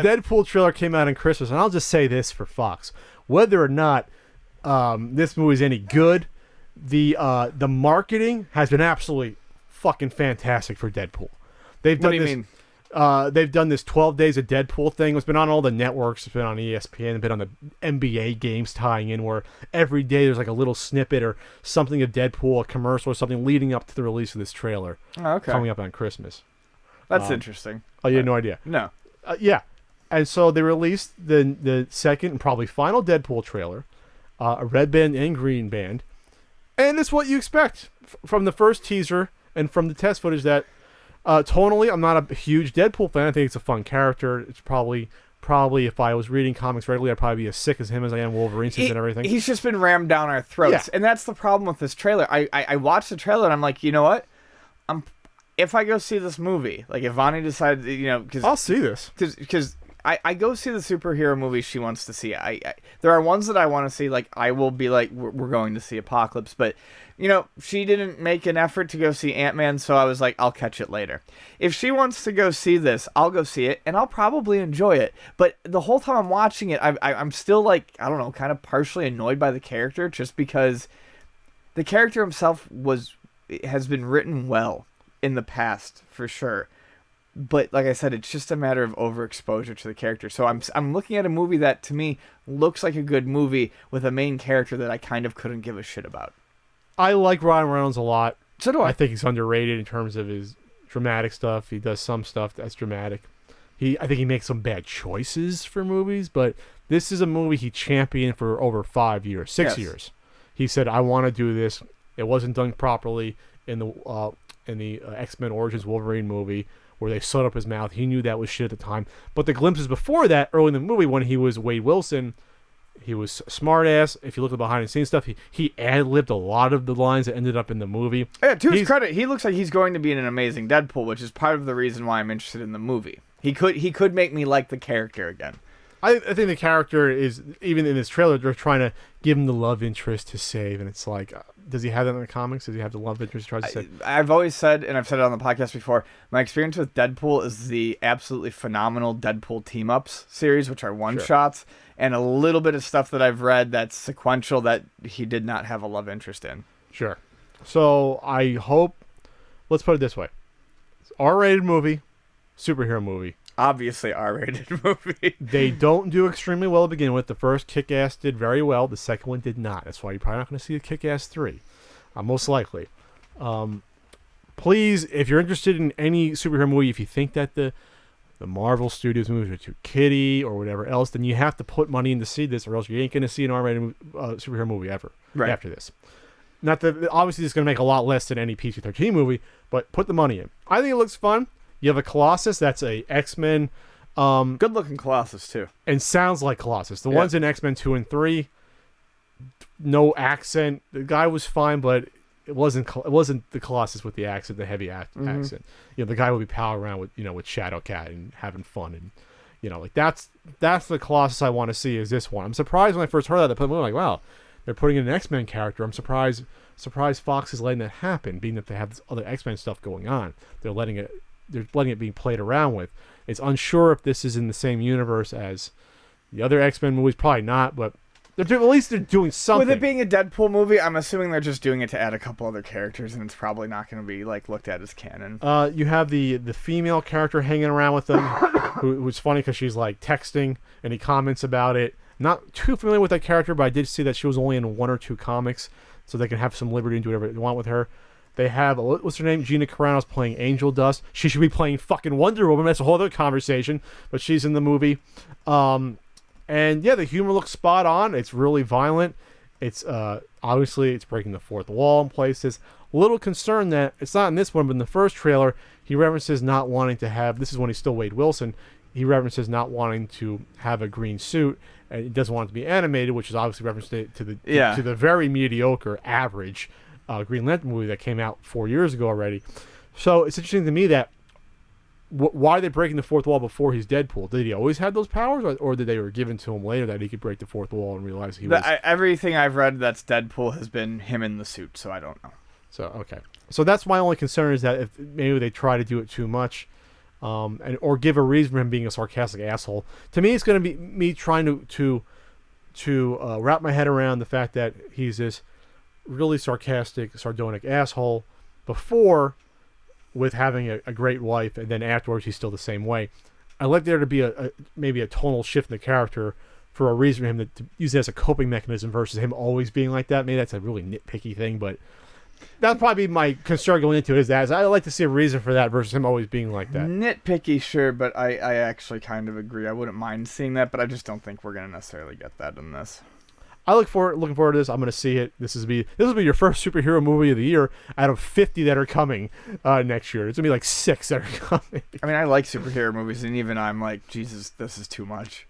The Deadpool trailer came out on Christmas, and I'll just say this for Fox: whether or not this movie is any good, the marketing has been absolutely fucking fantastic for Deadpool. They've done What do you mean? They've done this 12 Days of Deadpool thing. It's been on all the networks. It's been on ESPN. It's been on the NBA games tying in, where every day there's like a little snippet or something of Deadpool, a commercial or something leading up to the release of this trailer. Oh, okay. Coming up on Christmas. That's interesting. Oh, you had no idea? No. Yeah. And so they released the second and probably final Deadpool trailer, a red band and green band. And it's what you expect from the first teaser and from the test footage that tonally, I'm not a huge Deadpool fan. I think it's a fun character. It's probably if I was reading comics regularly, I'd probably be as sick as him as I am Wolverine and everything. He's just been rammed down our throats. Yeah. And that's the problem with this trailer. I watched the trailer and I'm like, you know what? If I go see this movie, like if Vani decided, because I'll see this. Because I go see the superhero movies she wants to see. There are ones that I want to see, like I will be like, we're going to see Apocalypse, but she didn't make an effort to go see Ant-Man, so I was like, I'll catch it later. If she wants to go see this, I'll go see it, and I'll probably enjoy it. But the whole time I'm watching it, I'm still like, I don't know, kind of partially annoyed by the character, just because the character himself has been written well in the past, for sure. But like I said, it's just a matter of overexposure to the character. So I'm looking at a movie that, to me, looks like a good movie with a main character that I kind of couldn't give a shit about. I like Ryan Reynolds a lot. So do I. I think he's underrated in terms of his dramatic stuff. He does some stuff that's dramatic. I think he makes some bad choices for movies, but this is a movie he championed for over 5 years, 6 years. He said, I want to do this. It wasn't done properly in the X-Men Origins Wolverine movie, where they sewed up his mouth. He knew that was shit at the time. But the glimpses before that, early in the movie, when he was Wade Wilson, he was smart ass. If you look at the behind the scenes stuff, he ad-libbed a lot of the lines that ended up in the movie. Yeah, to his credit, he looks like he's going to be an amazing Deadpool, which is part of the reason why I'm interested in the movie. He could make me like the character again. I think the character is, even in this trailer, they're trying to give him the love interest to save, and it's like, does he have that in the comics? Does he have the love interest he tries to save? I've always said, and I've said it on the podcast before, my experience with Deadpool is the absolutely phenomenal Deadpool team-ups series, which are one-shots, and a little bit of stuff that I've read that's sequential that he did not have a love interest in. Sure. So I hope, let's put it this way. It's an R-rated movie, superhero movie. Obviously R-rated movie. They don't do extremely well to begin with. The first Kick-Ass did very well. The second one did not. That's why you're probably not going to see a Kick-Ass 3. Most likely. Please, if you're interested in any superhero movie, if you think that the Marvel Studios movies are too kiddie or whatever else, then you have to put money in to see this, or else you ain't going to see an R-rated superhero movie ever after this. Not that, obviously, it's going to make a lot less than any PG-13 movie, but put the money in. I think it looks fun. You have a Colossus. That's a X-Men. Good-looking Colossus, too. And sounds like Colossus. The ones in X-Men 2 and 3, no accent. The guy was fine, but it wasn't the Colossus with the accent, the heavy accent. The guy would be palling around with Shadowcat and having fun, and like that's the Colossus I want to see. Is this one? I'm surprised when I first heard that. I'm like, wow, they're putting in an X-Men character. I'm surprised Fox is letting that happen, being that they have this other X-Men stuff going on. They're letting it being played around with. It's unsure if this is in the same universe as the other X-Men movies. Probably not, but at least they're doing something. With it being a Deadpool movie, I'm assuming they're just doing it to add a couple other characters, and it's probably not going to be like looked at as canon. You have the female character hanging around with them, who's funny because she's like texting, and he comments about it. Not too familiar with that character, but I did see that she was only in 1 or 2 comics, so they can have some liberty and do whatever they want with her. They have, what's her name? Gina Carano's playing Angel Dust. She should be playing fucking Wonder Woman. That's a whole other conversation. But she's in the movie. And yeah, the humor looks spot on. It's really violent. It's obviously it's breaking the fourth wall in places. A little concerned that it's not in this one, but in the first trailer, he references not wanting to have. This is when he's still Wade Wilson. He references not wanting to have a green suit, and he doesn't want it to be animated, which is obviously referenced to the very mediocre, average Green Lantern movie that came out 4 years ago already. So it's interesting to me that why are they breaking the fourth wall before he's Deadpool? Did he always have those powers, or did they were given to him later that he could break the fourth wall and realize he was... Everything I've read that's Deadpool has been him in the suit, so I don't know. So, okay. So that's my only concern, is that if maybe they try to do it too much. and or give a reason for him being a sarcastic asshole. To me, it's going to be me trying to wrap my head around the fact that he's this really sarcastic, sardonic asshole before, with having a great wife, and then afterwards he's still the same way. I'd like there to be maybe a tonal shift in the character for a reason for him to use it as a coping mechanism versus him always being like that. Maybe that's a really nitpicky thing, but that'd probably be my concern going into it. Is that I'd like to see a reason for that versus him always being like that. Nitpicky, sure, but I actually kind of agree. I wouldn't mind seeing that, but I just don't think we're gonna necessarily get that in this. Looking forward to this. I'm going to see it. This will be your first superhero movie of the year out of 50 that are coming next year. It's going to be like 6 that are coming. I mean, I like superhero movies, and even I'm like, Jesus, this is too much.